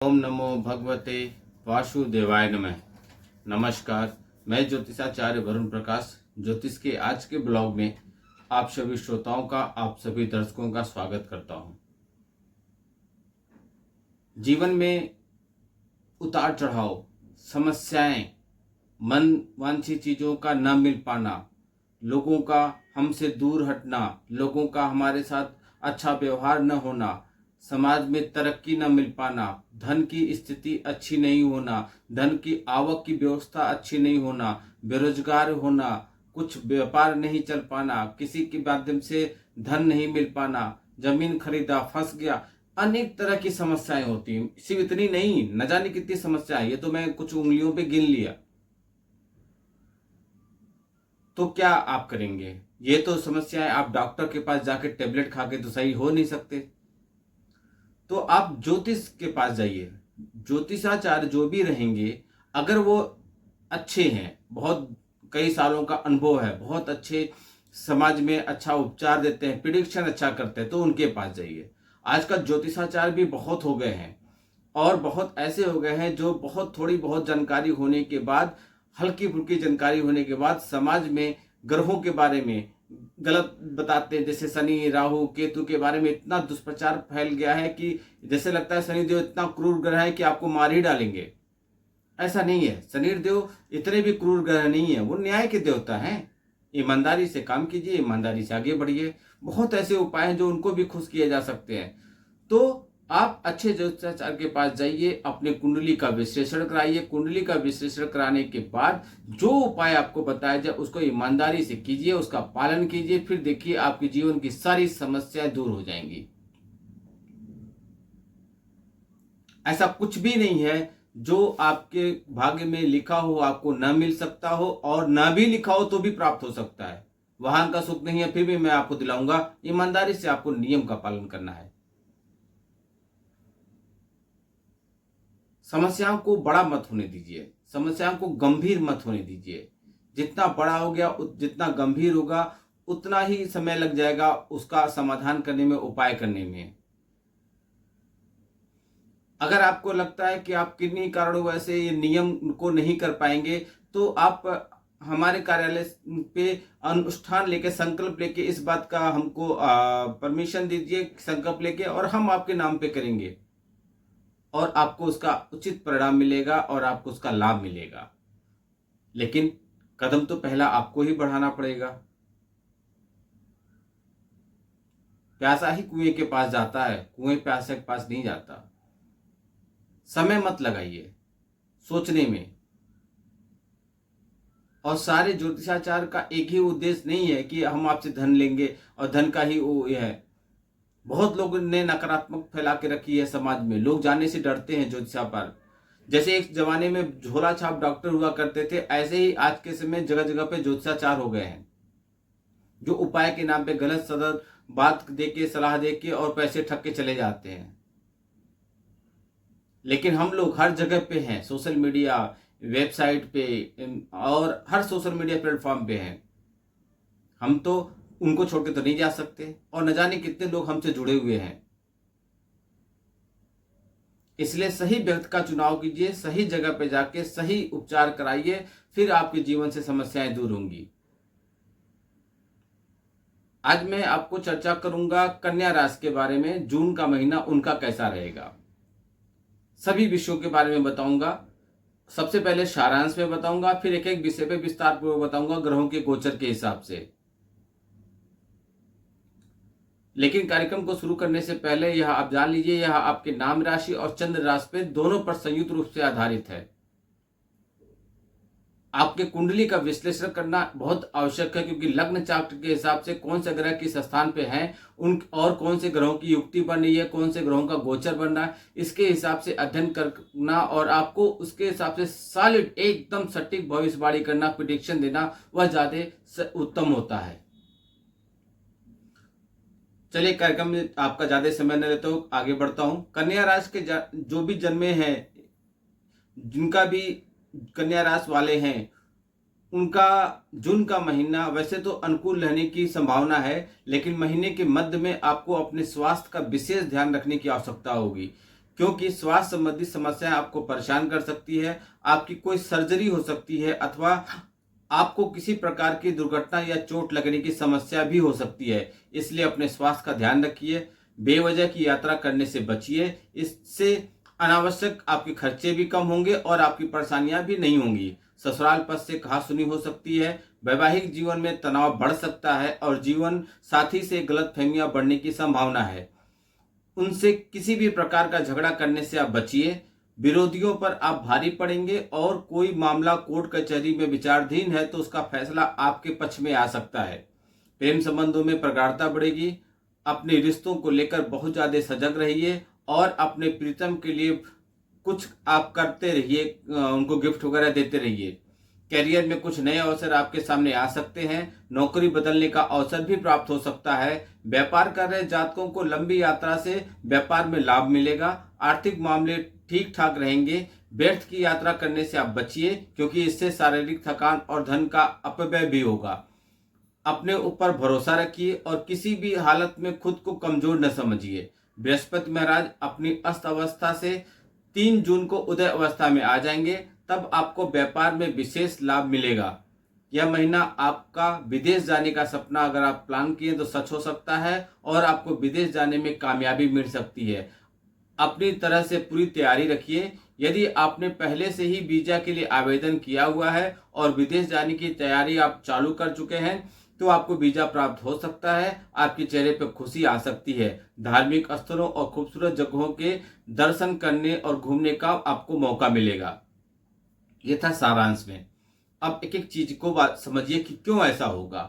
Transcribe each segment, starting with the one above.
ओम नमो भगवते वासुदेवाय नमः। नमस्कार, मैं ज्योतिषाचार्य वरुण प्रकाश ज्योतिष के आज के ब्लॉग में आप सभी श्रोताओं का, आप सभी दर्शकों का स्वागत करता हूं। जीवन में उतार चढ़ाव, समस्याएं, मन वांछित चीज़ों का न मिल पाना, लोगों का हमसे दूर हटना, लोगों का हमारे साथ अच्छा व्यवहार न होना, समाज में तरक्की न मिल पाना, धन की स्थिति अच्छी नहीं होना, धन की आवक की व्यवस्था अच्छी नहीं होना, बेरोजगार होना, कुछ व्यापार नहीं चल पाना, किसी के माध्यम से धन नहीं मिल पाना, जमीन खरीदा फंस गया, अनेक तरह की समस्याएं होती हैं। सिर्फ इतनी नहीं, न जाने कितनी समस्याएं, ये तो मैं कुछ उंगलियों पे गिन लिया। तो क्या आप करेंगे? ये तो समस्याएं आप डॉक्टर के पास जाके टेबलेट खा के तो सही हो नहीं सकते। तो आप ज्योतिष के पास जाइए। ज्योतिषाचार्य जो भी रहेंगे, अगर वो अच्छे हैं, बहुत कई सालों का अनुभव है, बहुत अच्छे समाज में अच्छा उपचार देते हैं, प्रिडिक्शन अच्छा करते हैं, तो उनके पास जाइए। आजकल ज्योतिषाचार्य भी बहुत हो गए हैं और बहुत ऐसे हो गए हैं जो थोड़ी बहुत जानकारी होने के बाद, हल्की फुल्की जानकारी होने के बाद समाज में ग्रहों के बारे में गलत बताते हैं। जैसे शनि राहु केतु के बारे में इतना दुष्प्रचार फैल गया है कि जैसे लगता है शनिदेव इतना क्रूर ग्रह है कि आपको मार ही डालेंगे। ऐसा नहीं है, शनिदेव इतने भी क्रूर ग्रह नहीं है, वो न्याय के देवता हैं। ईमानदारी से काम कीजिए, ईमानदारी से आगे बढ़िए। बहुत ऐसे उपाय हैं जो उनको भी खुश किए जा सकते हैं। तो आप अच्छे ज्योतिषाचार्य के पास जाइए, अपने कुंडली का विश्लेषण कराइए। कुंडली का विश्लेषण कराने के बाद जो उपाय आपको बताया जाए उसको ईमानदारी से कीजिए, उसका पालन कीजिए। फिर देखिए आपके जीवन की सारी समस्याएं दूर हो जाएंगी। ऐसा कुछ भी नहीं है जो आपके भाग्य में लिखा हो आपको न मिल सकता हो, और न भी लिखा हो तो भी प्राप्त हो सकता है। वहां का सुख नहीं है, फिर भी मैं आपको दिलाऊंगा। ईमानदारी से आपको नियम का पालन करना है। समस्याओं को बड़ा मत होने दीजिए, समस्याओं को गंभीर मत होने दीजिए। जितना बड़ा हो गया, जितना गंभीर होगा, उतना ही समय लग जाएगा उसका समाधान करने में, उपाय करने में। अगर आपको लगता है कि आप किन्हीं कारणों वैसे ये नियम को नहीं कर पाएंगे, तो आप हमारे कार्यालय पे अनुष्ठान लेके, संकल्प लेके, इस बात का हमको परमिशन दीजिए, संकल्प लेके, और हम आपके नाम पे करेंगे और आपको उसका उचित परिणाम मिलेगा और आपको उसका लाभ मिलेगा। लेकिन कदम तो पहला आपको ही बढ़ाना पड़ेगा। प्यासा ही कुएं के पास जाता है, कुएं प्यासे के पास नहीं जाता। समय मत लगाइए सोचने में। और सारे ज्योतिषाचार का एक ही उद्देश्य नहीं है कि हम आपसे धन लेंगे और धन का ही वो ये है। बहुत लोगों ने नकारात्मक फैला के रखी है समाज में, लोग जाने से डरते हैं ज्योतिषा पर। जैसे एक जमाने में झोला छाप डॉक्टर हुआ करते थे, ऐसे ही आज के समय जगह जगह पे ज्योतिषाचार हो गए हैं, जो उपाय के नाम पे गलत सदर बात देके, सलाह देके और पैसे ठग के चले जाते हैं। लेकिन हम लोग हर जगह पे हैं, सोशल मीडिया, वेबसाइट पे और हर सोशल मीडिया प्लेटफॉर्म पे हैं। हम तो उनको छोड़ के तो नहीं जा सकते, और न जाने कितने लोग हमसे जुड़े हुए हैं। इसलिए सही व्यक्ति का चुनाव कीजिए, सही जगह पे जाके सही उपचार कराइए, फिर आपके जीवन से समस्याएं दूर होंगी। आज मैं आपको चर्चा करूंगा कन्या राशि के बारे में। जून का महीना उनका कैसा रहेगा, सभी विषयों के बारे में बताऊंगा। सबसे पहले सारांश में बताऊंगा, फिर एक एक विषय पे विस्तार पूर्वक बताऊंगा ग्रहों के गोचर के हिसाब से। लेकिन कार्यक्रम को शुरू करने से पहले यह आप जान लीजिए, यह आपके नाम राशि और चंद्र राशि पे दोनों पर संयुक्त रूप से आधारित है। आपके कुंडली का विश्लेषण करना बहुत आवश्यक है, क्योंकि लग्न चार्ट के हिसाब से कौन से ग्रह किस स्थान पे हैं, उन और कौन से ग्रहों की युक्ति बन रही है, कौन से ग्रहों का गोचर बन रहा है, इसके हिसाब से अध्ययन करना और आपको उसके हिसाब से सॉलिड एकदम सटीक भविष्यवाणी करना, प्रिडिक्शन देना, वह ज्यादा उत्तम होता है। चलिए कार्यक्रम में आपका ज्यादा समय न लेता हूं, आगे बढ़ता हूं। कन्या राशि के जो भी जन्मे हैं, जिनका भी कन्या राशि वाले हैं, उनका जून का महीना वैसे तो अनुकूल रहने की संभावना है, लेकिन महीने के मध्य में आपको अपने स्वास्थ्य का विशेष ध्यान रखने की आवश्यकता होगी। क्योंकि स्वास्थ्य संबंधी समस्याएं आपको परेशान कर सकती है। आपकी कोई सर्जरी हो सकती है अथवा आपको किसी प्रकार की दुर्घटना या चोट लगने की समस्या भी हो सकती है। इसलिए अपने स्वास्थ्य का ध्यान रखिए, बेवजह की यात्रा करने से बचिए। इससे अनावश्यक आपके खर्चे भी कम होंगे और आपकी परेशानियां भी नहीं होंगी। ससुराल पक्ष से कहासुनी हो सकती है, वैवाहिक जीवन में तनाव बढ़ सकता है और जीवन साथी से गलतफहमियां बढ़ने की संभावना है। उनसे किसी भी प्रकार का झगड़ा करने से आप बचिए। विरोधियों पर आप भारी पड़ेंगे और कोई मामला कोर्ट कचहरी में विचाराधीन है तो उसका फैसला आपके पक्ष में आ सकता है। प्रेम संबंधों में प्रगाढ़ता बढ़ेगी। अपने रिश्तों को लेकर बहुत ज्यादा सजग रहिए और अपने प्रीतम के लिए कुछ आप करते रहिए, उनको गिफ्ट वगैरह देते रहिए। कैरियर में कुछ नए अवसर आपके सामने आ सकते हैं। नौकरी बदलने का अवसर भी प्राप्त हो सकता है। व्यापार कर रहे जातकों को लंबी यात्रा से व्यापार में लाभ मिलेगा। आर्थिक मामले ठीक ठाक रहेंगे। व्यर्थ की यात्रा करने से आप बचिए क्योंकि इससे शारीरिक थकान और धन का अपव्यय भी होगा। अपने ऊपर भरोसा रखिए और किसी भी हालत में खुद को कमजोर न समझिए। बृहस्पति महाराज अपनी अस्त अवस्था से 3 जून को उदय अवस्था में आ जाएंगे, तब आपको व्यापार में विशेष लाभ मिलेगा। यह महीना आपका विदेश जाने का सपना अगर आप प्लान किए तो सच हो सकता है और आपको विदेश जाने में कामयाबी मिल सकती है। अपनी तरह से पूरी तैयारी रखिए। यदि आपने पहले से ही वीजा के लिए आवेदन किया हुआ है और विदेश जाने की तैयारी आप चालू कर चुके हैं तो आपको वीजा प्राप्त हो सकता है। आपके चेहरे पर खुशी आ सकती है। धार्मिक स्थलों और खूबसूरत जगहों के दर्शन करने और घूमने का आपको मौका मिलेगा। ये था सारांश में। अब एक एक चीज को बात समझिए कि क्यों ऐसा होगा।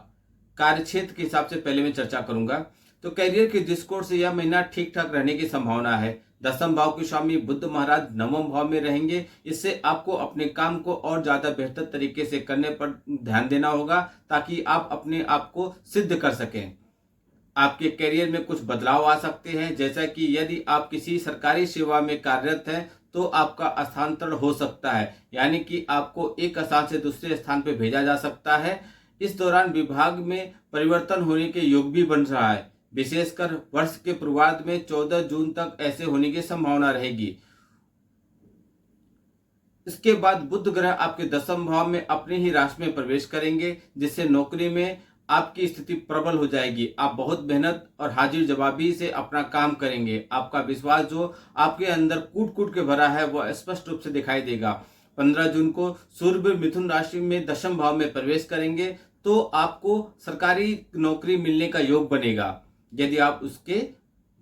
कार्यक्षेत्र के हिसाब से पहले मैं चर्चा करूंगा। तो करियर के दृष्टिकोण से यह महीना ठीक ठाक रहने की संभावना है। 10वें भाव के स्वामी बुध महाराज 9वें भाव में रहेंगे। इससे आपको अपने काम को और ज्यादा बेहतर तरीके से करने पर ध्यान देना होगा ताकि आप अपने आप को सिद्ध कर सकें। आपके करियर में कुछ बदलाव आ सकते हैं, जैसा कि यदि आप किसी सरकारी सेवा में कार्यरत हैं तो आपका स्थानांतरण हो सकता है, यानी कि आपको एक स्थान से दूसरे स्थान पर भेजा जा सकता है। इस दौरान विभाग में परिवर्तन होने के योग भी बन रहा है। विशेषकर वर्ष के पूर्वार्ध में 14 जून तक ऐसे होने की संभावना रहेगी। इसके बाद बुध ग्रह आपके 10वें भाव में अपने ही राशि में प्रवेश करेंगे, जिससे नौकरी में आपकी स्थिति प्रबल हो जाएगी। आप बहुत मेहनत और हाजिर जवाबी से अपना काम करेंगे। आपका विश्वास जो आपके अंदर कूट कूट के भरा है वह स्पष्ट रूप से दिखाई देगा। 15 जून को सूर्य मिथुन राशि में 10वें भाव में प्रवेश करेंगे तो आपको सरकारी नौकरी मिलने का योग बनेगा, यदि आप उसके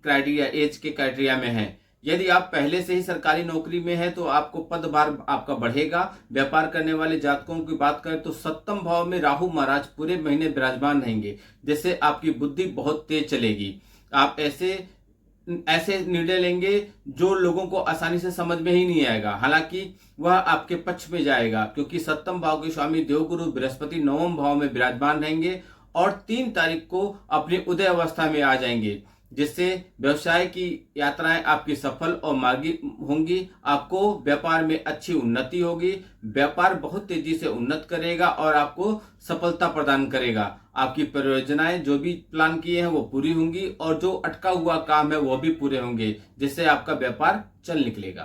क्राइटेरिया, एज के क्राइटेरिया में हैं। यदि आप पहले से ही सरकारी नौकरी में हैं तो आपको पदभार आपका बढ़ेगा। व्यापार करने वाले जातकों की बात करें तो 7वें भाव में राहु महाराज पूरे महीने विराजमान रहेंगे, जिससे आपकी बुद्धि बहुत तेज चलेगी। आप ऐसे निर्णय लेंगे जो लोगों को आसानी से समझ में ही नहीं आएगा। हालांकि वह आपके पक्ष में जाएगा क्योंकि 7वें भाव के स्वामी देवगुरु बृहस्पति 9वें भाव में विराजमान रहेंगे और 3 तारीख को अपनी उदय अवस्था में आ जाएंगे, जिससे व्यवसाय की यात्राएं आपकी सफल और मार्गी होंगी। आपको व्यापार में अच्छी उन्नति होगी। व्यापार बहुत तेजी से उन्नत करेगा और आपको सफलता प्रदान करेगा। आपकी परियोजनाएं जो भी प्लान किए हैं वो पूरी होंगी और जो अटका हुआ काम है वो भी पूरे होंगे, जिससे आपका व्यापार चल निकलेगा।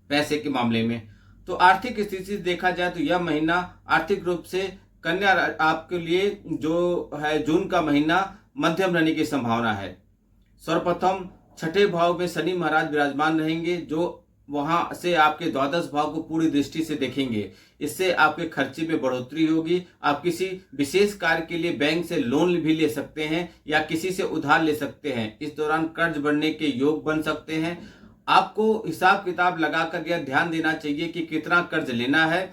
पैसे के मामले में तो आर्थिक स्थिति से देखा जाए तो यह महीना आर्थिक रूप से कन्या आपके लिए जो है जून का महीना मध्यम रहने की संभावना है। सर्वप्रथम 6ठे भाव में शनि महाराज विराजमान रहेंगे, जो वहां से आपके द्वादश भाव को पूरी दृष्टि से देखेंगे। इससे आपके खर्चे में बढ़ोतरी होगी। आप किसी विशेष कार्य के लिए बैंक से लोन भी ले सकते हैं या किसी से उधार ले सकते हैं। इस दौरान कर्ज बढ़ने के योग बन सकते हैं। आपको हिसाब किताब लगाकर यह ध्यान देना चाहिए कि कितना कर्ज लेना है।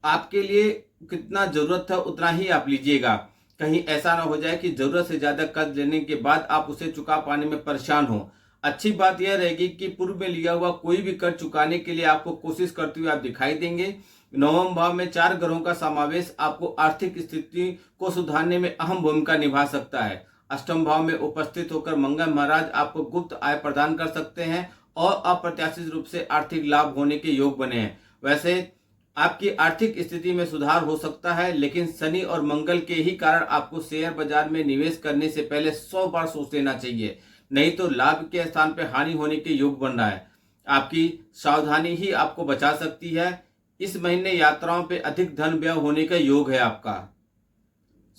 आपके लिए कितना जरूरत है उतना ही आप लीजिएगा। कहीं ऐसा ना हो जाए कि जरूरत से ज्यादा कर्ज लेने के बाद आप उसे चुका पाने में परेशान हो। अच्छी बात यह रहेगी कि पूर्व में लिया हुआ कोई भी कर्ज चुकाने के लिए आपको कोशिश करते हुए आप दिखाई देंगे। 9वें भाव में 4 ग्रहों का समावेश आपको आर्थिक स्थिति को सुधारने में अहम भूमिका निभा सकता है। 8वें भाव में उपस्थित होकर मंगल महाराज आपको गुप्त आय प्रदान कर सकते हैं और अप्रत्याशित रूप से आर्थिक लाभ होने के योग बने हैं। वैसे आपकी आर्थिक स्थिति में सुधार हो सकता है, लेकिन शनि और मंगल के ही कारण आपको शेयर बाजार में निवेश करने से पहले 100 बार सोच लेना चाहिए। नहीं तो लाभ के स्थान पर हानि होने के योग बन रहा है। आपकी सावधानी ही आपको बचा सकती है। इस महीने यात्राओं पे अधिक धन व्यय होने का योग है आपका।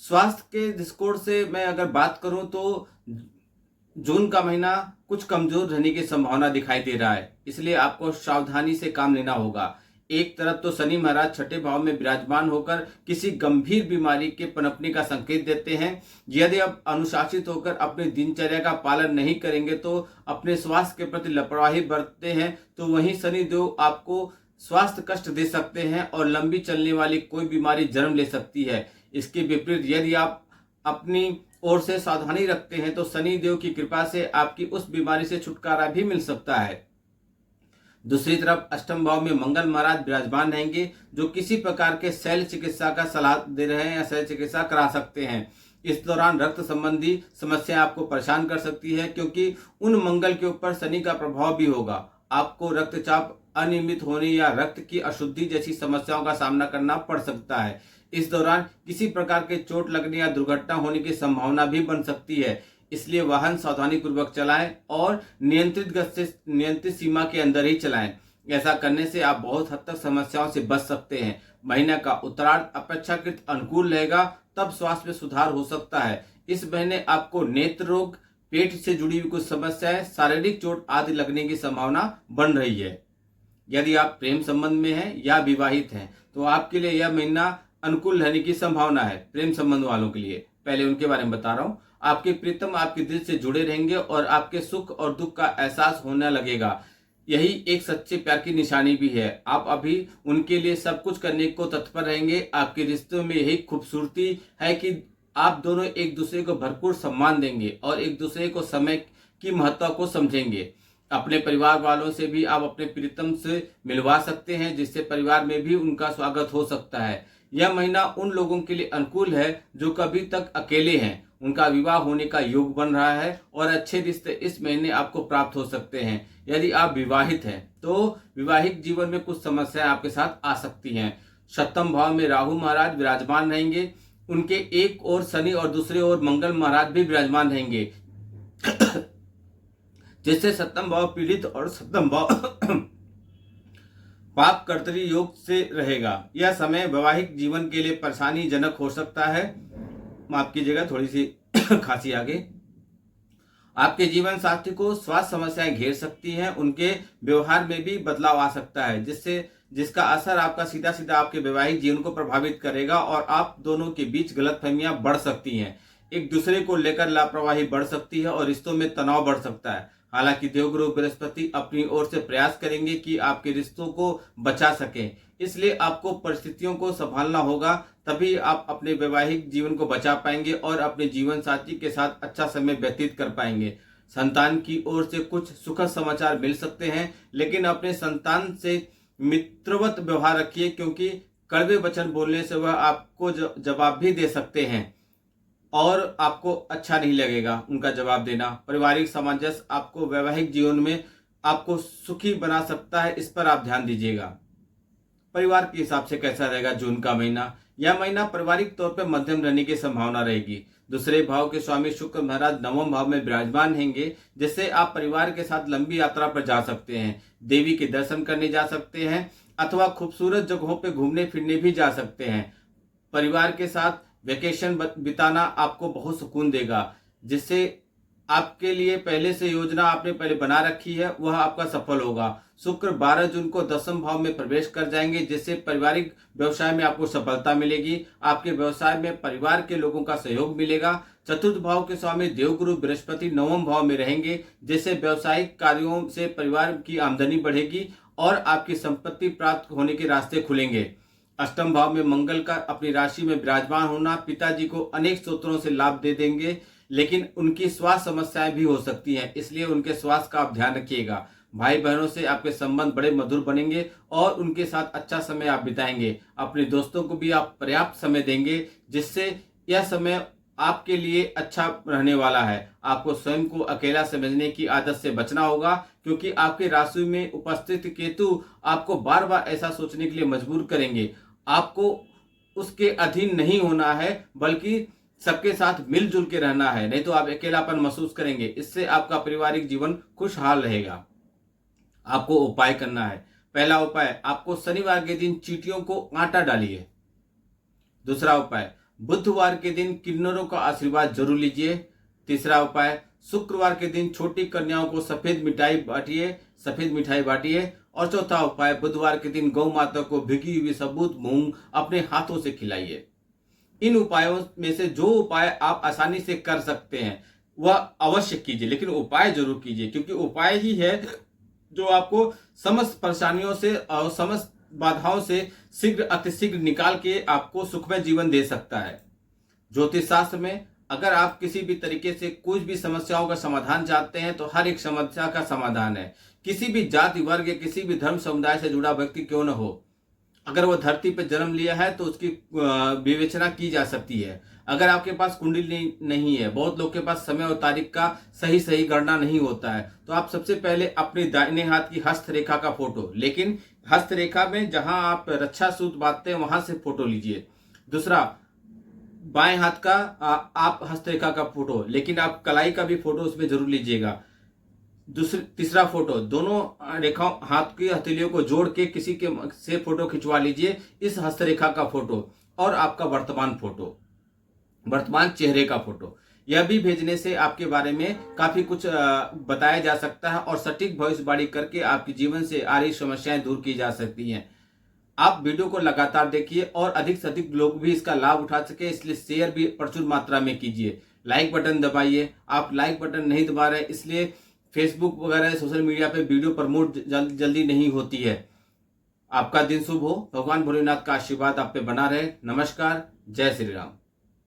स्वास्थ्य के दृष्टिकोण से मैं अगर बात करूं तो जून का महीना कुछ कमजोर रहने की संभावना दिखाई दे रहा है, इसलिए आपको सावधानी से काम लेना होगा। एक तरफ तो शनि महाराज छठे भाव में विराजमान होकर किसी गंभीर बीमारी के पनपने का संकेत देते हैं। यदि आप अनुशासित होकर अपनी दिनचर्या का पालन नहीं करेंगे तो अपने स्वास्थ्य के प्रति लापरवाही बरतते हैं तो वहीं शनि देव आपको स्वास्थ्य कष्ट दे सकते हैं और लंबी चलने वाली कोई बीमारी जन्म ले सकती है। इसके विपरीत यदि आप अपनी ओर से सावधानी रखते हैं तो शनि देव की कृपा से आपकी उस बीमारी से छुटकारा भी मिल सकता है। दूसरी तरफ अष्टम भाव में मंगल महाराज विराजमान रहेंगे, जो किसी प्रकार के शल्य चिकित्सा का सलाह दे रहे हैं या शल्य चिकित्सा करा सकते हैं। इस दौरान रक्त संबंधी समस्या आपको परेशान कर सकती है, क्योंकि उन मंगल के ऊपर शनि का प्रभाव भी होगा। आपको रक्तचाप अनियमित होने या रक्त की अशुद्धि जैसी समस्याओं का सामना करना पड़ सकता है। इस दौरान किसी प्रकार के चोट लगने या दुर्घटना होने की संभावना भी बन सकती है, इसलिए वाहन सावधानी पूर्वक चलाएं और नियंत्रित सीमा के अंदर ही चलाएं। ऐसा करने से आप बहुत हद तक समस्याओं से बच सकते हैं। महीने का उत्तरार्ध अपेक्षाकृत अनुकूल रहेगा, तब स्वास्थ्य में सुधार हो सकता है। इस महीने आपको नेत्र रोग, पेट से जुड़ी हुई कुछ समस्याएं, शारीरिक चोट आदि लगने की संभावना बन रही है। यदि आप प्रेम संबंध में हैं या विवाहित हैं तो आपके लिए यह महीना अनुकूल रहने की संभावना है। प्रेम संबंध वालों के लिए पहले उनके बारे में बता रहा हूं। आपके प्रीतम आपके दिल से जुड़े रहेंगे और आपके सुख और दुख का एहसास होने लगेगा। यही एक सच्चे प्यार की निशानी भी है। आप अभी उनके लिए सब कुछ करने को तत्पर रहेंगे। आपके रिश्तों में यही खूबसूरती है कि आप दोनों एक दूसरे को भरपूर सम्मान देंगे और एक दूसरे को समय की महत्व को समझेंगे। अपने परिवार वालों से भी आप अपने प्रीतम से मिलवा सकते हैं, जिससे परिवार में भी उनका स्वागत हो सकता है। यह महीना उन लोगों के लिए अनुकूल है जो कभी तक अकेले हैं, उनका विवाह होने का योग बन रहा है और अच्छे रिश्ते इस महीने आपको प्राप्त हो सकते हैं। यदि आप विवाहित हैं तो वैवाहिक जीवन में कुछ समस्याएं आपके साथ आ सकती हैं। सप्तम भाव में राहु महाराज विराजमान रहेंगे, उनके एक ओर शनि और दूसरे ओर मंगल महाराज भी विराजमान रहेंगे, जिससे सप्तम भाव पीड़ित और सप्तम भाव पाप कर्तरी योग से रहेगा। यह समय वैवाहिक जीवन के लिए परेशानी जनक हो सकता है। माफ कीजिएगा, थोड़ी सी खांसी आ गई। आपके जीवन साथी को स्वास्थ्य समस्याएं घेर सकती हैं। उनके व्यवहार में भी बदलाव आ सकता है, जिसका असर आपका सीधा सीधा आपके वैवाहिक जीवन को प्रभावित करेगा और आप दोनों के बीच गलतफहमियां बढ़ सकती हैं। एक दूसरे को लेकर लापरवाही बढ़ सकती है और रिश्तों में तनाव बढ़ सकता है। हालांकि देवगुरु बृहस्पति अपनी ओर से प्रयास करेंगे कि आपके रिश्तों को बचा सकें, इसलिए आपको परिस्थितियों को संभालना होगा, तभी आप अपने वैवाहिक जीवन को बचा पाएंगे और अपने जीवन साथी के साथ अच्छा समय व्यतीत कर पाएंगे। संतान की ओर से कुछ सुखद समाचार मिल सकते हैं, लेकिन अपने संतान से मित्रवत व्यवहार रखिए, क्योंकि कड़वे वचन बोलने से वह आपको जवाब भी दे सकते हैं और आपको अच्छा नहीं लगेगा उनका जवाब देना। पारिवारिक सामंजस्य आपको वैवाहिक जीवन में आपको सुखी बना सकता है, इस पर आप ध्यान दीजिएगा। परिवार के हिसाब से कैसा रहेगा जून का महीना? यह महीना पारिवारिक तौर पर मध्यम रहने की संभावना रहेगी। दूसरे भाव के स्वामी शुक्र महाराज नवम भाव में विराजमान रहेंगे, जिससे आप परिवार के साथ लंबी यात्रा पर जा सकते हैं, देवी के दर्शन करने जा सकते हैं अथवा खूबसूरत जगहों पर घूमने फिरने भी जा सकते हैं। परिवार के साथ वेकेशन बिताना आपको बहुत सुकून देगा, जिससे आपके लिए पहले से योजना आपने पहले बना रखी है वह आपका सफल होगा। शुक्र 12 जून को दसम भाव में प्रवेश कर जाएंगे, जिससे पारिवारिक व्यवसाय में आपको सफलता मिलेगी। आपके व्यवसाय में परिवार के लोगों का सहयोग मिलेगा। चतुर्थ भाव के स्वामी देवगुरु बृहस्पति नवम भाव में रहेंगे, जिससे व्यवसायिक कार्यों से परिवार की आमदनी बढ़ेगी और आपकी संपत्ति प्राप्त होने के रास्ते खुलेंगे। अष्टम भाव में मंगल का अपनी राशि में विराजमान होना पिताजी को अनेक स्रोतों से लाभ दे देंगे, लेकिन उनकी स्वास्थ्य समस्याएं भी हो सकती हैं, इसलिए उनके स्वास्थ्य का आप ध्यान रखिएगा। भाई बहनों से आपके संबंध बड़े मधुर बनेंगे और उनके साथ अच्छा समय आप बिताएंगे। अपने दोस्तों को भी आप पर्याप्त समय देंगे, जिससे यह समय आपके लिए अच्छा रहने वाला है। आपको स्वयं को अकेला समझने की आदत से बचना होगा, क्योंकि आपके राशि में उपस्थित केतु आपको बार बार ऐसा सोचने के लिए मजबूर करेंगे। आपको उसके अधीन नहीं होना है, बल्कि सबके साथ मिलजुल के रहना है, नहीं तो आप अकेलापन महसूस करेंगे। इससे आपका पारिवारिक जीवन खुशहाल रहेगा। आपको उपाय करना है। पहला उपाय, आपको शनिवार के दिन चींटियों को आटा डालिए। दूसरा उपाय, बुधवार के दिन किन्नरों का आशीर्वाद जरूर लीजिए। तीसरा उपाय, शुक्रवार के दिन छोटी कन्याओं को सफेद मिठाई बांटिए। और चौथा उपाय, बुधवार के दिन गौ माता को भिगी हुई सबूत मूंग अपने हाथों से खिलाइए। इन उपायों में से जो उपाय आप आसानी से कर सकते हैं वह अवश्य कीजिए, लेकिन उपाय जरूर कीजिए, क्योंकि उपाय ही है जो आपको समस्त परेशानियों से और समस्त बाधाओं से शीघ्र अतिशीघ्र निकाल के आपको सुखमय जीवन दे सकता है। ज्योतिष शास्त्र में अगर आप किसी भी तरीके से कुछ भी समस्याओं का समाधान चाहते हैं तो हर एक समस्या का समाधान है। किसी भी जाति वर्ग या किसी भी धर्म समुदाय से जुड़ा व्यक्ति क्यों न हो, अगर वो धरती पर जन्म लिया है तो उसकी विवेचना की जा सकती है। अगर आपके पास कुंडली नहीं है, बहुत लोग के पास समय और तारीख का सही गणना नहीं होता है, तो आप सबसे पहले अपने दाहिने हाथ की हस्तरेखा का फोटो, लेकिन हस्तरेखा में जहां आप रक्षा सूत्र बांधते हैं वहां से फोटो लीजिए। दूसरा, बाएं हाथ का आप हस्तरेखा का फोटो, लेकिन आप कलाई का भी फोटो उसमें जरूर लीजिएगा। तीसरा फोटो, दोनों रेखाओं हाथ की हथेलियों को जोड़ के किसी के से फोटो खिंचवा लीजिए, इस हस्तरेखा का फोटो। और आपका वर्तमान चेहरे का फोटो, यह भी भेजने से आपके बारे में काफी कुछ बताया जा सकता है और सटीक भविष्यवाणी करके आपके जीवन से आ रही समस्याएं दूर की जा सकती हैं। आप वीडियो को लगातार देखिए और अधिक से अधिक लोग भी इसका लाभ उठा सके, इसलिए शेयर भी प्रचुर मात्रा में कीजिए। लाइक बटन दबाइए। आप लाइक बटन नहीं दबा रहे, इसलिए फेसबुक वगैरह सोशल मीडिया पे वीडियो प्रमोट जल्दी नहीं होती है। आपका दिन शुभ हो। भगवान भोलेनाथ का आशीर्वाद आप पे बना रहे। नमस्कार। जय श्री राम।